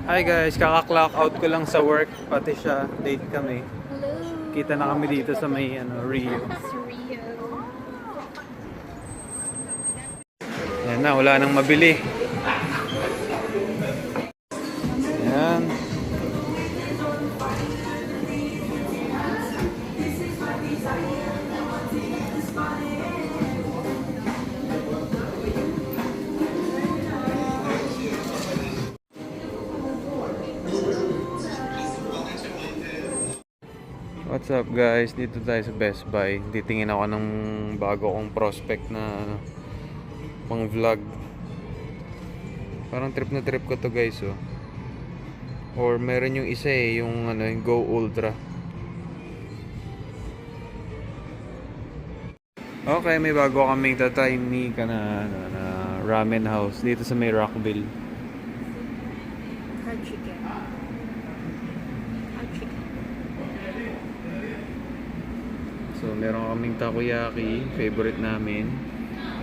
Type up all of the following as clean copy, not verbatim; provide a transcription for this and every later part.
Hi guys, kaka-clock out ko lang sa work, pati siya, late kami. Hello. Kita na kami dito sa may Rio. Rio. Ayan na, wala nang mabili. Ayan. What's up guys? Dito tayo sa Best Buy. Titingin ako ng bago kong prospect na pang vlog. Parang trip na trip ko to guys, oh. Or meron yung isa yung yung Go Ultra. Okay, may bago kaming tatay ni na ramen house dito sa may Rockville. Hot chicken. Hot chicken. So, meron kaming takoyaki, favorite namin.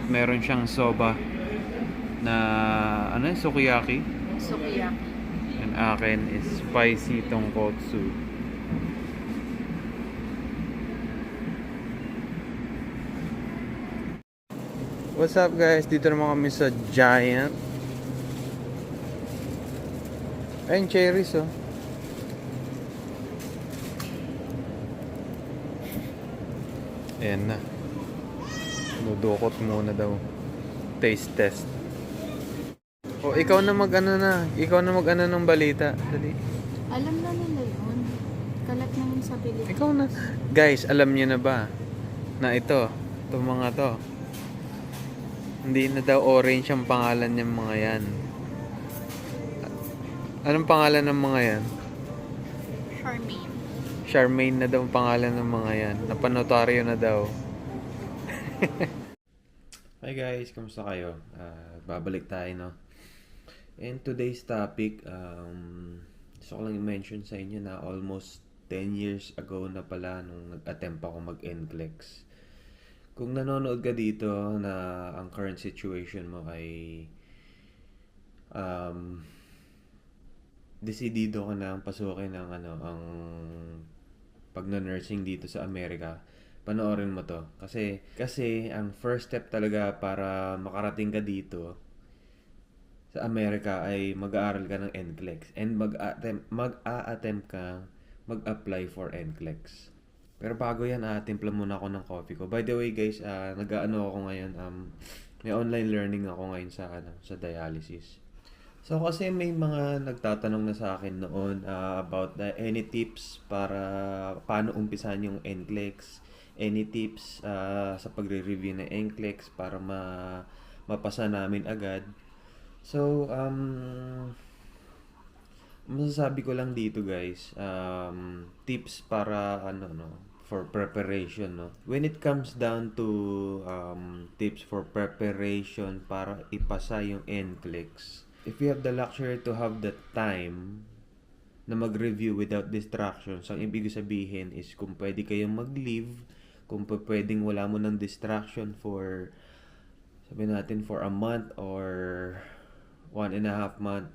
Meron siyang soba na sukiyaki. Sukiyaki. And akin is spicy tonkotsu. What's up guys? Dito naman kami sa Giant. Ayun, cherries oh. Ayan na. Dudukot muna daw. Taste test. O, ikaw na mag-ano na. Ikaw na mag-ano ng balita. Dali. Alam na nila yun. Kalat naman sa Pilipinas. Ikaw na. Guys, alam niyo na ba na itong mga to, hindi na daw orange ang pangalan ng mga yan. Anong pangalan ng mga yan? Charmaine. Charmaine na daw ang pangalan ng mga yan. Napanotaryo na daw. Hi guys, kamusta kayo? Babalik tayo, no? And today's topic, gusto ko lang i-mention sa inyo na almost 10 years ago na pala nung nag-attempt ako mag-NCLEX. Kung nanonood ka dito na ang current situation mo ay desidido ka na pasukin ang ang pagno-nursing dito sa Amerika, panoorin mo to. Kasi ang first step talaga para makarating ka dito sa Amerika ay mag-aaral ka ng NCLEX and mag-a-attempt ka mag-apply for NCLEX. Pero bago yan, timpla muna ako ng coffee ko. By the way guys, nag-aano ako ngayon, may online learning ako ngayon sa dialysis. So kasi may mga nagtatanong na sa akin noon about any tips para paano umpisahan yung NCLEX, any tips sa pagre-review ng NCLEX para mapasa namin agad. So, masasabi ko lang dito guys, tips para for preparation, no. When it comes down to tips for preparation para ipasa yung NCLEX, if you have the luxury to have the time na mag-review without distractions, ang ibig sabihin is kung pwede kayong mag-leave, kung pwedeng wala mo ng distraction for, sabihin natin, for a month or 1.5 month,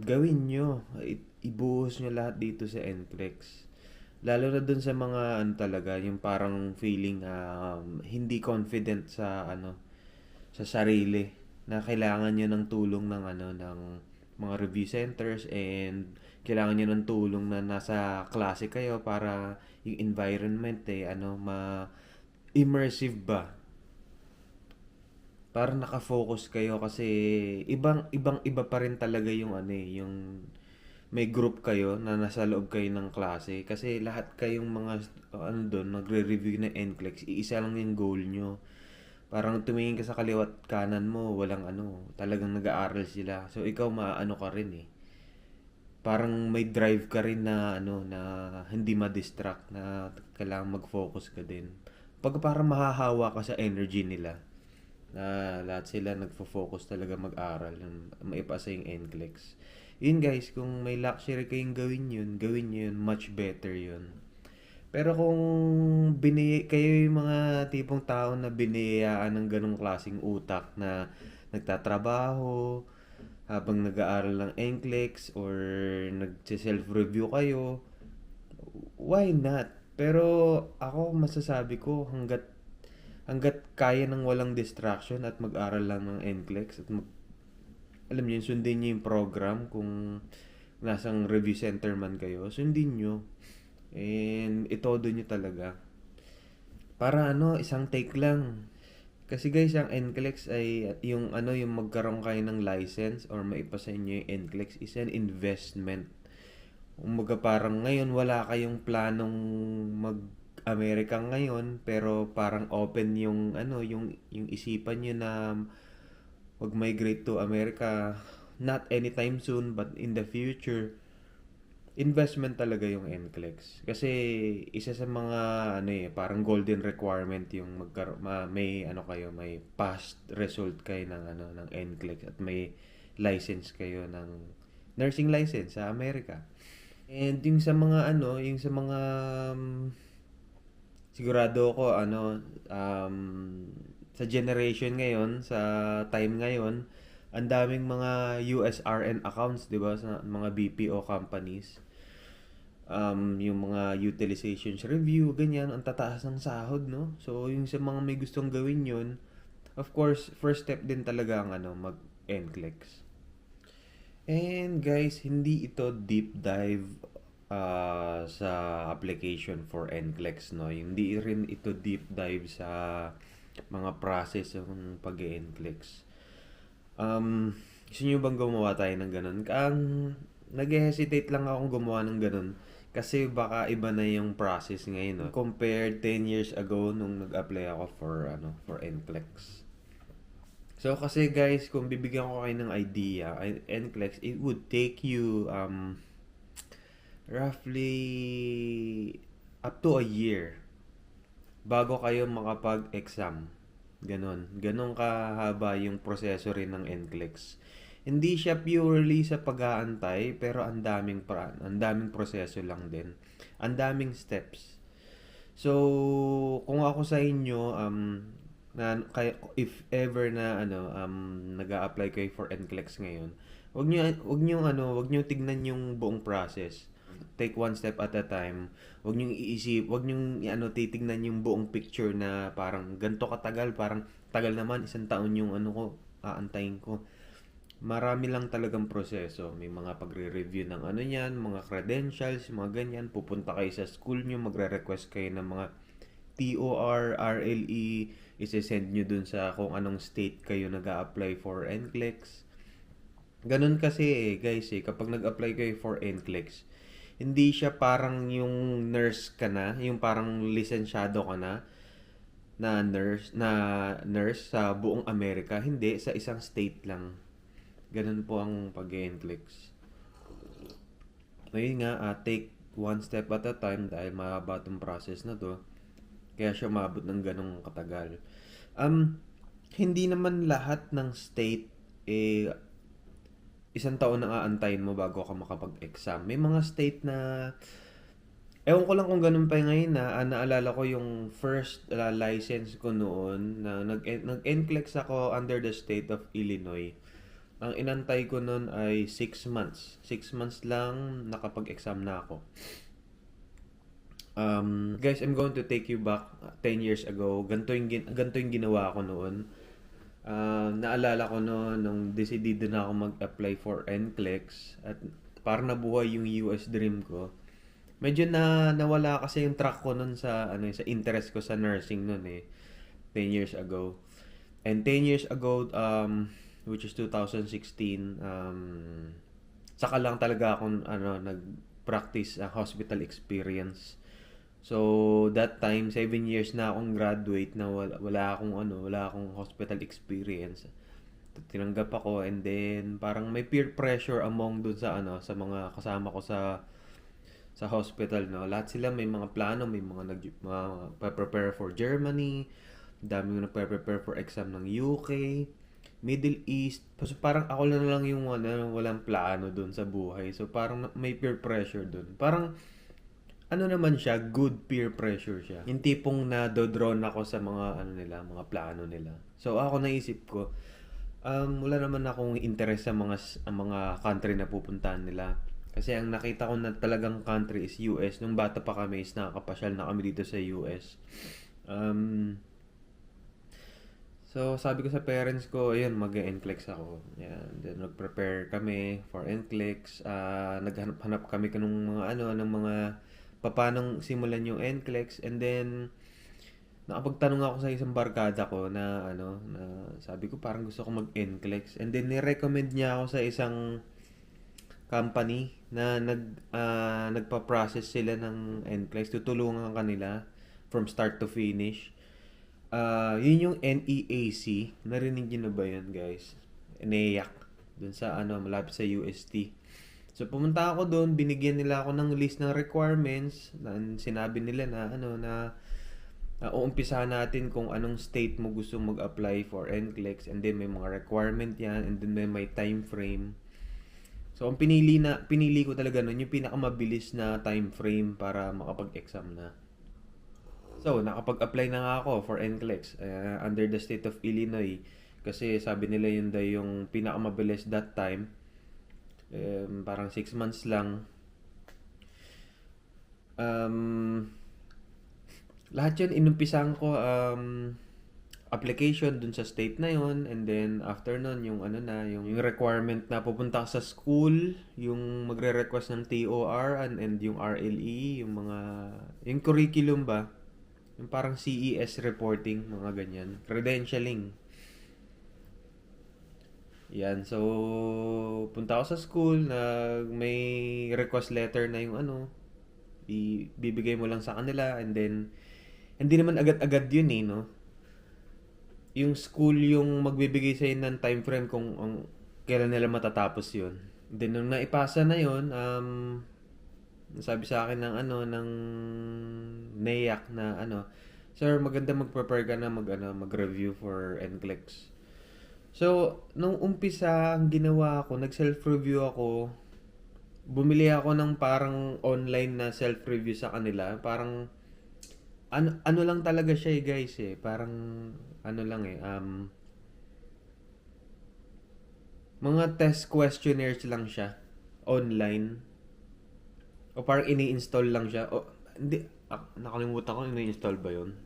gawin nyo. Ibuhos nyo lahat dito sa NCLEX. Lalo na dun sa mga talaga, yung parang feeling hindi confident sa sa sarili, na kailangan nyo ng tulong ng ng mga review centers, and kailangan nyo ng tulong na nasa klase kayo para yung environment immersive ba, para nakafocus kayo. Kasi iba pa rin talaga yung yung may group kayo na nasa loob kayo ng klase, kasi lahat kayong mga doon nagre-review ng NCLEX, iisa lang yung goal nyo. Parang tumingin ka sa kaliwat kanan mo, walang talagang nag-aaral sila. So ikaw ka rin eh. Parang may drive ka rin na na hindi ma-distract, na kailangan mag-focus ka din. Parang mahahawa ka sa energy nila, na lahat sila nagfo-focus talaga mag-aral, maipasa yung NCLEX. Yun guys, kung may luxury kayong gawin yun, much better yun. Pero kung kayo yung mga tipong tao na biniyayaan ng ganong klaseng utak, na nagtatrabaho, habang nag-aaral ng NCLEX or nag-self-review kayo, why not? Pero ako masasabi ko hanggat kaya ng walang distraction at mag-aral lang ng NCLEX at alam niyo yun, sundin niyo yung program kung nasang review center man kayo, sundin niyo. And itodo niyo talaga. Para isang take lang. Kasi guys, ang NCLEX ay yung magkaroon kayo ng license or maipasa inyo yung NCLEX is an investment. Kumbaga parang ngayon wala kayong planong mag-Amerika ngayon pero parang open yung isipan niyo na mag-migrate to America, not anytime soon but in the future. Investment talaga yung NCLEX. Kasi isa sa mga parang golden requirement yung may past result kayo ng NCLEX at may license kayo ng nursing license sa Amerika. And yung sa mga sigurado ko sa generation ngayon, sa time ngayon, ang daming mga USRN accounts, 'di ba, sa mga BPO companies. Yung mga utilizations review, ganyan, ang tataas ng sahod, no? So, yung sa mga may gustong gawin yun, of course, first step din talaga ang mag-NCLEX. And guys, hindi ito deep dive sa application for NCLEX, no? Hindi rin ito deep dive sa mga process ng pag-NCLEX. Gusto nyo bang gumawa tayo ng ganun? Nag-hesitate lang akong gumawa ng ganun kasi baka iba na yung process ngayon, no? Compared 10 years ago nung nag-apply ako for NCLEX. So kasi guys, kung bibigyan ko kayo ng idea, NCLEX, it would take you roughly up to a year bago kayo makapag-exam. Ganon kahaba yung proseso rin ng NCLEX. Hindi siya purely sa pag-aantay, pero ang daming proseso lang din. Ang daming steps. So, kung ako sa inyo, if ever na nag-a-apply kayo for NCLEX ngayon, wag niyo tignan yung buong process. Take one step at a time. Wag niyo titignan yung buong picture na parang ganto katagal, parang tagal naman, 1 taon yung aantayin ko. Marami lang talagang proseso. May mga pagre-review ng niyan, mga credentials, mga ganyan. Pupunta kayo sa school nyo, magre-request kayo ng mga TOR, RLE, isi-send nyo dun sa kung anong state kayo nag-a-apply for NCLEX. Ganun kasi guys kapag nag-apply kayo for NCLEX, hindi siya parang yung nurse ka na, yung parang lisensyado ka na nurse sa buong Amerika. Hindi, sa isang state lang. Ganun po ang pag-NCLEX. Ngayon nga, take one step at a time dahil mahaba itong process na to. Kaya siya maabot ng ganong katagal. Hindi naman lahat ng state 1 taon na aantayin mo bago ka makapag-exam. May mga state na ewan ko lang kung ganun pa ngayon naalala ko yung first license ko noon na nag-NCLEX ako under the state of Illinois. Ang inantay ko noon ay 6 months. 6 months lang nakapag-exam na ako. Guys, I'm going to take you back 10 years ago. Ganito yung ginawa ko noon. Naalala ko noon nung decidido na ako mag-apply for NCLEX at parang nabuhay yung US dream ko. Medyo nawala kasi yung track ko noon sa interest ko sa nursing noon 10 years ago. And 10 years ago which is 2016, saka lang talaga ako nag-practice hospital experience. So that time 7 years na akong graduate na wala akong hospital experience. Tinanggap ako and then parang may peer pressure among dun sa mga kasama ko sa hospital, no. Lahat sila may mga plano, may mga prepare for Germany, dami nagpe-prepare for exam ng UK, Middle East. So parang ako lang yung walang plano doon sa buhay. So parang may peer pressure doon. Parang naman siya, good peer pressure siya. Yung tipong na-drawn ako sa mga mga plano nila. So ako naisip ko, Wala naman akong interest sa mga country na pupuntahan nila. Kasi ang nakita ko na talagang country is US. Nung bata pa kami is nakakapasyal na kami dito sa US. Um, so, sabi ko sa parents ko, ayun, mag-NCLEX ako. Yan. Then, nag-prepare kami for NCLEX. Naghanap-hanap kami kanong mga ng mga papanong simulan yung NCLEX. And then, nakapagtanong ako sa isang barkada ko na sabi ko parang gusto ko mag-NCLEX. And then, ni-recommend niya ako sa isang company na nagpa-process sila ng NCLEX. Tutulungan kanila from start to finish. Yun yung NEAC. Narinig niyo na ba yun, guys? NEAC. Dun sa malapit sa UST. So pumunta ako doon, binigyan nila ako ng list ng requirements. Sinabi nila na uumpisahan natin kung anong state mo gusto mag-apply for NCLEX, and then may mga requirement yan, and then may time frame. So ang pinili ko talaga noon yung pinakamabilis na time frame para makapag-exam na. So, nakapag-apply na nga ako for NCLEX under the state of Illinois. Kasi sabi nila yun daw yung pinakamabilis that time. Parang 6 months lang. Lahat yun, inumpisahan ko application dun sa state na yun. And then, after nun, yung yung requirement na pupunta ka sa school, yung magre-request ng TOR and yung RLE, yung curriculum ba? Yung parang CES reporting, mga ganyan. Credentialing. Yan. So, punta ako sa school, may request letter na yung bibigay mo lang sa kanila, and then, hindi naman agad-agad yun no? Yung school yung magbibigay sa'yo ng time frame kung kailan nila matatapos yun. Then, nung naipasa na yun, sabi sa akin ng NEAC na sir, maganda mag-prepare ka na mag-review for NCLEX. So, nung umpisa, ang ginawa ko, nag-self-review ako. Bumili ako ng parang online na self-review sa kanila. Parang ano lang talaga siya guys Parang lang mga test questionnaires lang siya online. O parang ini-install lang siya. O, hindi. Nakalimutan ko, ini-install ba yun?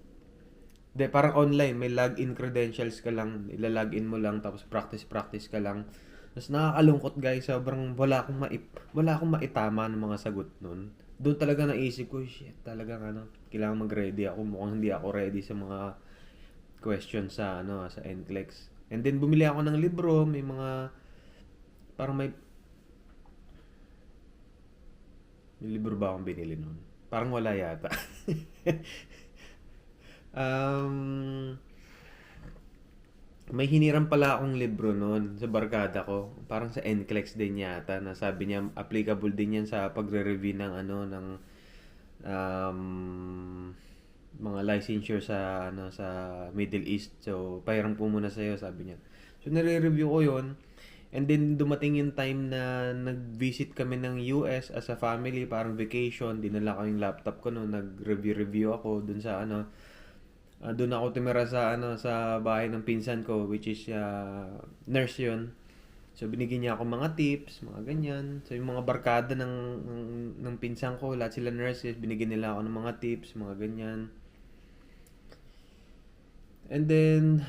Hindi, parang online. May login credentials ka lang. Ila-login mo lang. Tapos practice ka lang. Tapos nakakalungkot guys. Sobrang wala akong maitama ng mga sagot nun. Doon talaga naisip ko, shit, talagang kailangan mag-ready ako. Mukhang hindi ako ready sa mga questions sa NCLEX. And then bumili ako ng libro. May mga, parang may libro ba akong binili nun? Parang wala yata. May hiniram pala akong libro noon sa barkada ko. Parang sa NCLEX din yata, na sabi niya applicable din yan sa pagre-review ng ng mga licensure sa sa Middle East. So, pahiram po muna sa'yo, sabi niya. So, nire-review ko 'yon. And then dumating yung time na nag-visit kami ng US as a family, parang vacation. Dinala ko yung laptop ko noon, nag-review ako dun sa doon ako tumira sa sa bahay ng pinsan ko, which is nurse 'yun. So binigyan niya ako mga tips, mga ganyan. So yung mga barkada ng pinsan ko, lahat sila nurses, binigyan nila ako ng mga tips, mga ganyan. And then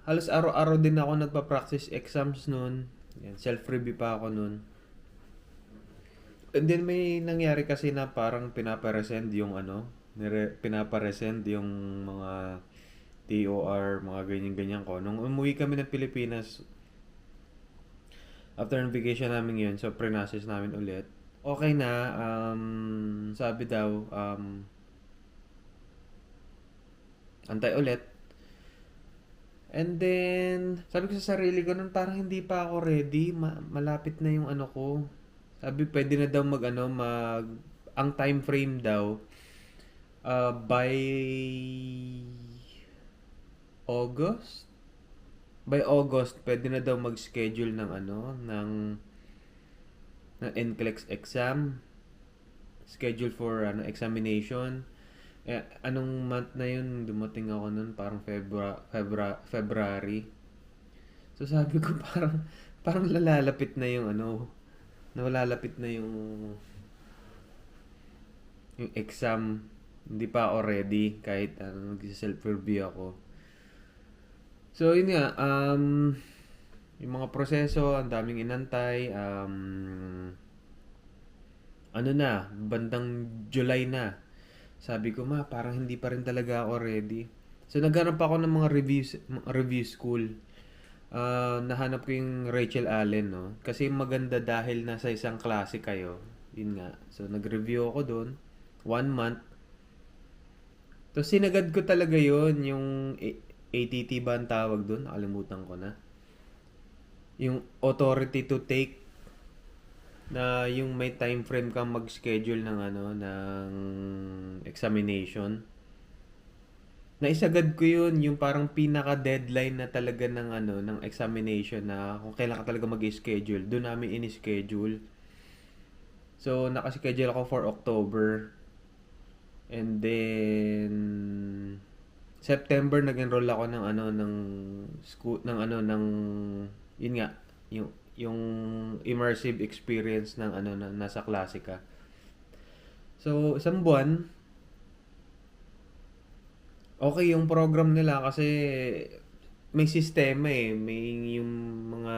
halos araw-araw din ako nagpa-practice exams noon. Yan, self-review pa ako noon. And then may nangyari kasi na parang pinaparesend yung pinaparesend yung mga TOR, mga ganyan-ganyan ko. Nung umuwi kami ng Pilipinas, after ng vacation namin yun, so pre-process namin ulit. Okay na, sabi daw, antay ulit. And then, sabi ko sa sarili ko nun, parang hindi pa ako ready. Malapit na yung ko. Sabi, pwede na daw ang time frame daw, by August? By August, pwede na daw mag-schedule ng ng NCLEX exam. Schedule for examination. Anong month na yun? Dumating ako nun, parang February. So sabi ko parang lalalapit na yung ano, nalalapit na yung exam. Hindi pa ako ready kahit nag-self-review ako. So yun nga, yung mga proseso, ang daming inantay, ano na, bandang July na. Sabi ko, parang hindi pa rin talaga ako ready. So naghanap ako ng mga review school. Nahanap ko yung Rachel Allen, no? Kasi maganda dahil nasa isang klase kayo. Yun nga. So nag-review ako doon. 1 month. So sinagad ko talaga yon yung ATT ba ang tawag doon? Nakalimutan ko na. Yung authority to take, na yung may time frame kang mag-schedule ng ng examination. Naisagad ko yun, yung parang pinaka-deadline na talaga ng ng examination, na kung kailan ka talaga mag-schedule. Doon namin in-schedule. So naka-schedule ako for October. And then September nag-enroll ako ng ng school ng yun nga, yung immersive experience ng na nasa klase ka. So isang buwan, okay yung program nila kasi may sistema eh, may yung mga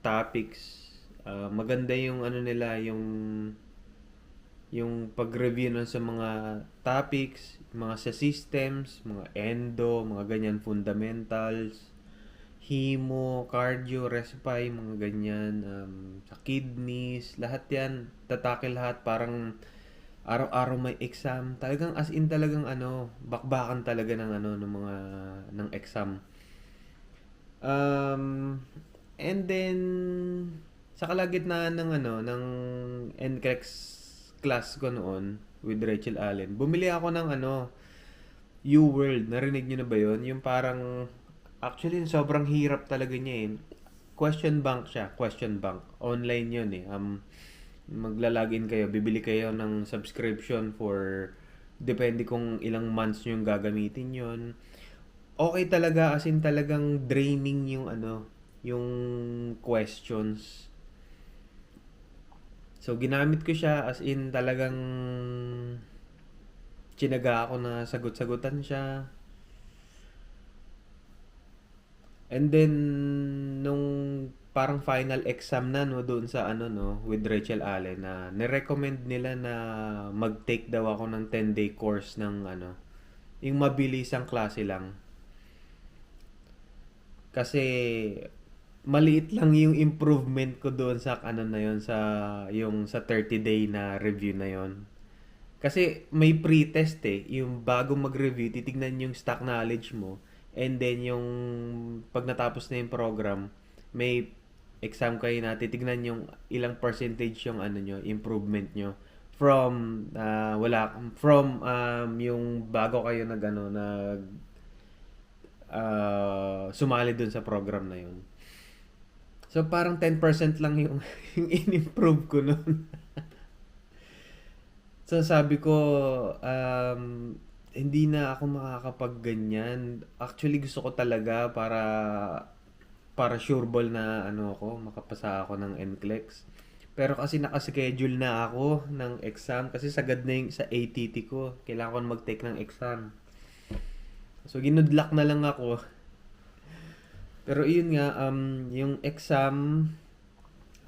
topics. Maganda yung nila, yung pag-review nun sa mga topics, mga sa systems, mga endo, mga ganyan, fundamentals, hemo, cardio, respy, mga ganyan, sa kidneys, lahat yan, tatake lahat, parang araw-araw may exam. Talagang as in talagang bakbakan talaga ng ng mga ng exam. And then sa kalagitnaan ng ng NCLEX class ko noon with Rachel Allen, bumili ako ng U-World. Narinig niyo na ba 'yon? Yung parang actually sobrang hirap talaga niya eh. Question bank siya, question bank. Online 'yun eh. Magla-login kayo, bibili kayo ng subscription for depende kung ilang months nyo yung gagamitin yon. Okay talaga, as in talagang draining yung yung questions. So ginamit ko siya, as in talagang tsinaga ako na sagot-sagutan siya. And then nung parang final exam na doon sa with Rachel Allen, na ni-recommend nila na mag-take daw ako ng 10-day course ng yung mabilisang klase lang. Kasi maliit lang yung improvement ko doon sa na yon, sa yung sa 30-day na review na yon. Kasi may pre-test eh, yung bago mag-review titignan yung stock knowledge mo, and then yung pag natapos na yung program, may exam kayo na titignan yung ilang percentage yung nyo, improvement nyo from yung bago kayo sumali dun sa program na yun. So parang 10% lang yung yung in-improve ko nun. So sabi ko, hindi na ako makakapag-ganyan. Actually gusto ko talaga para sure ball na makapasa ako ng NCLEX. Pero kasi nakaschedule na ako ng exam kasi sagad na yung sa ATT ko. Kailangan ko mag-take ng exam. So ginudlak na lang ako. Pero yun nga, yung exam,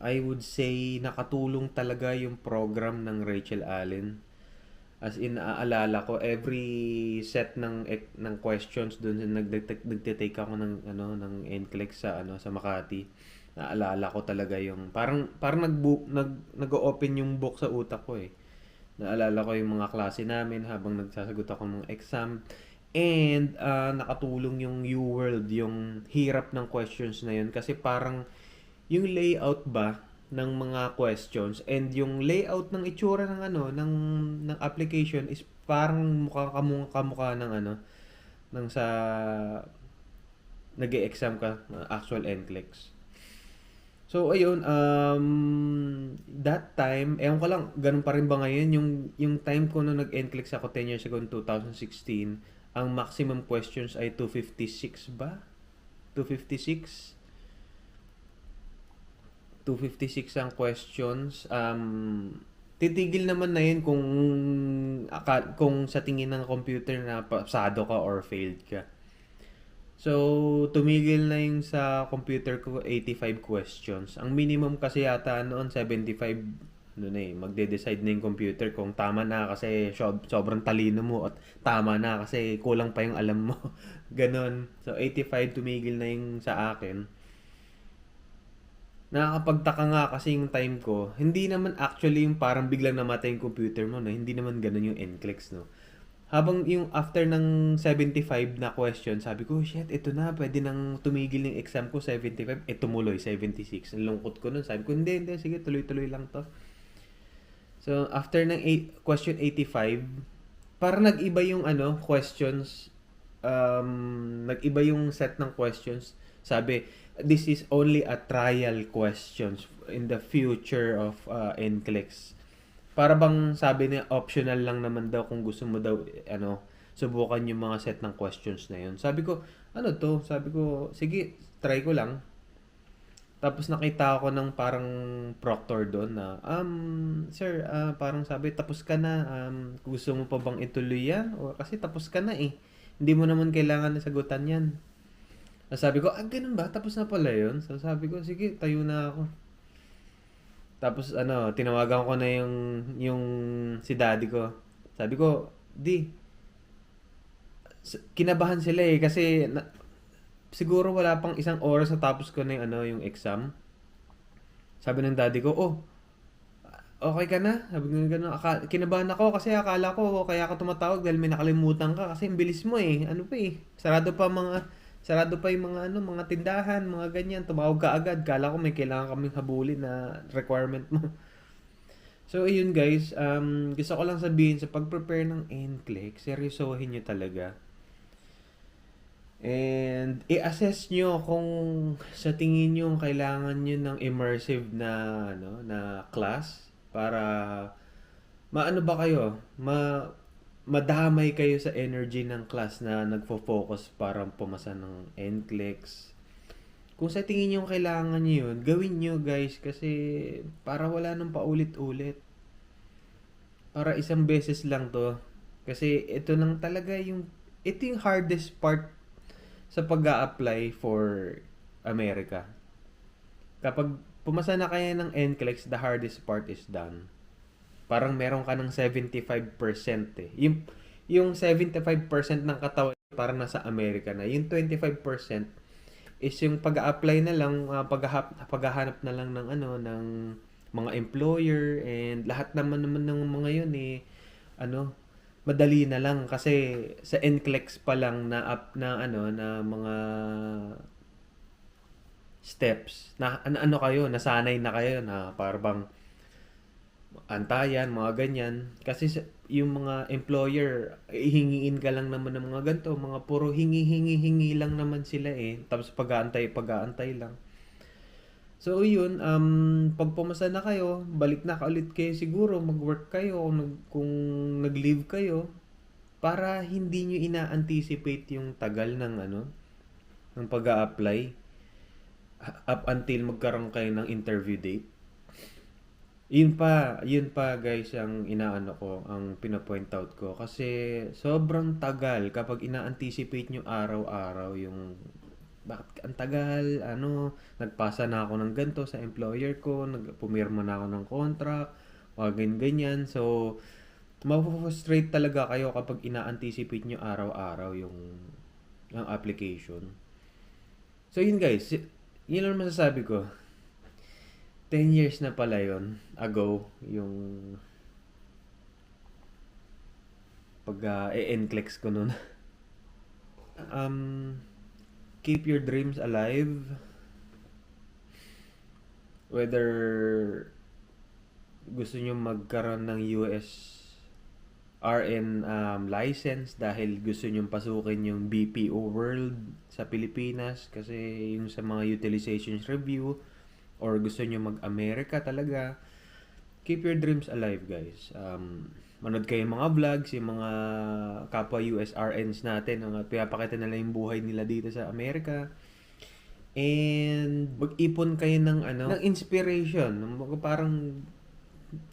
I would say nakatulong talaga yung program ng Rachel Allen. As in, naaalala ko every set ng questions doon, nagte-take ako ng NCLEX sa Makati. Naaalala ko talaga yung parang nag-open yung book sa utak ko eh. Naalala ko yung mga klase namin habang nagsasagot ako ng mga exam. And nakatulong yung U-World, yung hirap ng questions na yun kasi parang yung layout ba ng mga questions and yung layout ng itsura ng ng application is parang kamukha ng ng sa nag-e-exam ka, actual NCLEX. So ayun, that time, ewan ko lang, ganun pa rin ba ngayon, yung time ko nung nag-NCLEX ako 10 years ago, 2016, ang maximum questions ay 256 ba? 256? 256 ang questions. Titigil naman na yun kung sa tingin ng computer na pasado ka or failed ka. So, tumigil na yung sa computer ko 85 questions. Ang minimum kasi yata noon 75, ano na magde-decide na yung computer kung tama na kasi sobrang talino mo at tama na kasi kulang pa yung alam mo. Ganon. So, 85 tumigil na yung sa akin. Nakakapagtaka nga kasi yung time ko, hindi naman actually yung parang biglang namatay yung computer mo, no? Hindi naman ganun yung NCLEX, no? Habang yung after ng 75 na question, sabi ko, shit, ito na, pwede nang tumigil yung exam ko, 75, tumuloy, 76. Ang lungkot ko nun, sabi ko, hindi, sige, tuloy-tuloy lang to. So, after ng question 85, parang nag-iba yung questions, nag-iba yung set ng questions. Sabi, this is only a trial questions in the future of NCLEX. Para bang sabi niya optional lang naman daw kung gusto mo daw subukan yung mga set ng questions na yun. Sabi ko, ano to? Sabi ko, sige, try ko lang. Tapos nakita ako ng parang proctor doon na, sir, parang sabi, tapos ka na. Gusto mo pa bang ituloy yan? O, kasi tapos ka na eh. Hindi mo naman kailangan na sagutan yan. Sabi ko, ganun ba? Tapos na pala yun. So sabi ko, sige, tayo na ako. Tapos tinawagan ko na yung si daddy ko. Sabi ko, di, kinabahan sila eh kasi siguro wala pang isang oras na tapos ko na yung exam. Sabi ng daddy ko, oh, okay ka na? Sabi ko gano'n, kinabahan ako kasi akala ko kaya ka tumatawag dahil may nakalimutan ka kasi ang bilis mo eh. Ano pa eh, sarado pa yung mga tindahan, mga ganyan. Tumawag ka agad. Kala ko may kailangan kaming habulin na requirement mo. So, ayun guys. Gusto ko lang sabihin sa pag-prepare ng NCLEX, seryosohin nyo talaga. And, i-assess nyo kung sa tingin nyo kailangan nyo ng immersive na class para maano ba kayo? Madamay kayo sa energy ng class na nagfo-focus para pumasa ng NCLEX. Kung sa tingin nyo kailangan nyo yun, gawin nyo guys kasi para wala nang paulit-ulit. Para isang beses lang to. Kasi ito yung hardest part sa pag-a-apply for America. Kapag pumasa na kayo ng NCLEX, the hardest part is done. Parang meron ka ng 75% eh. Yung 75% ng katawan parang nasa Amerika na. Yung 25% is yung pag-a-apply na lang, paghahanap na lang ng mga employer and lahat naman ng mga yun eh madali na lang kasi sa NCLEX pa lang na mga steps na kayo, nasanay na kayo na parang antayan, mga ganyan. Kasi yung mga employer, hihingiin ka lang naman ng mga ganito, mga puro hingi lang naman sila eh. Tapos pag-aantay lang. So yun, pag pumasa na kayo, balik na ulit kayo siguro, mag-work kayo, kung nag-leave kayo, para hindi nyo ina-anticipate yung tagal ng pag-a-apply up until magkaroon kayo ng interview date. Yun pa guys ang ang pina-point out ko kasi sobrang tagal kapag ina-anticipate nyo araw-araw yung bakit ang tagal, nagpasa na ako ng ganito sa employer ko, pumirma na ako ng contract, mga ganyan. So, ma-frustrate talaga kayo kapag ina-anticipate nyo araw-araw yung application. So, yun guys, yun lang masasabi ko. 10 years na pala yon ago yung pag-NCLEX ko nun. Keep your dreams alive. Whether gusto nyo magkaroon ng US RN license dahil gusto nyo pasukin yung BPO world sa Pilipinas kasi yung sa mga utilization review, or gusto nyo mag-America talaga, keep your dreams alive guys. Manood kayo mga vlogs, yung mga kapwa US RNs natin, pinapakita nila yung buhay nila dito sa Amerika. And mag-ipon kayo ng ng inspiration. Parang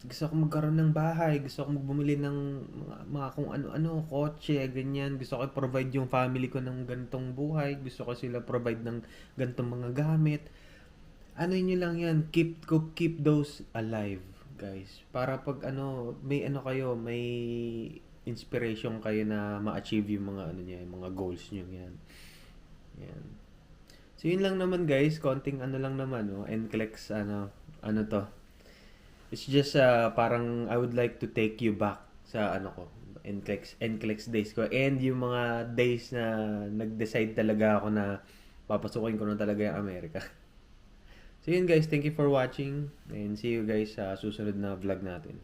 gusto ko magkaroon ng bahay, gusto ko bumili ng mga kung ano-ano, kotse, ganyan. Gusto ko provide yung family ko ng gantong buhay. Gusto ko sila provide ng gantong mga gamit. Ano nyo lang yan, keep those alive, guys. Para pag may kayo, may inspiration kayo na ma-achieve yung mga niya, yung mga goals nyo yan. Yan. So yun lang naman guys, konting lang naman, NCLEX to. It's just parang I would like to take you back sa ko, NCLEX days ko, and yung mga days na nag-decide talaga ako na papasukin ko na talaga yung Amerika. So yun guys, thank you for watching and see you guys sa susunod na vlog natin.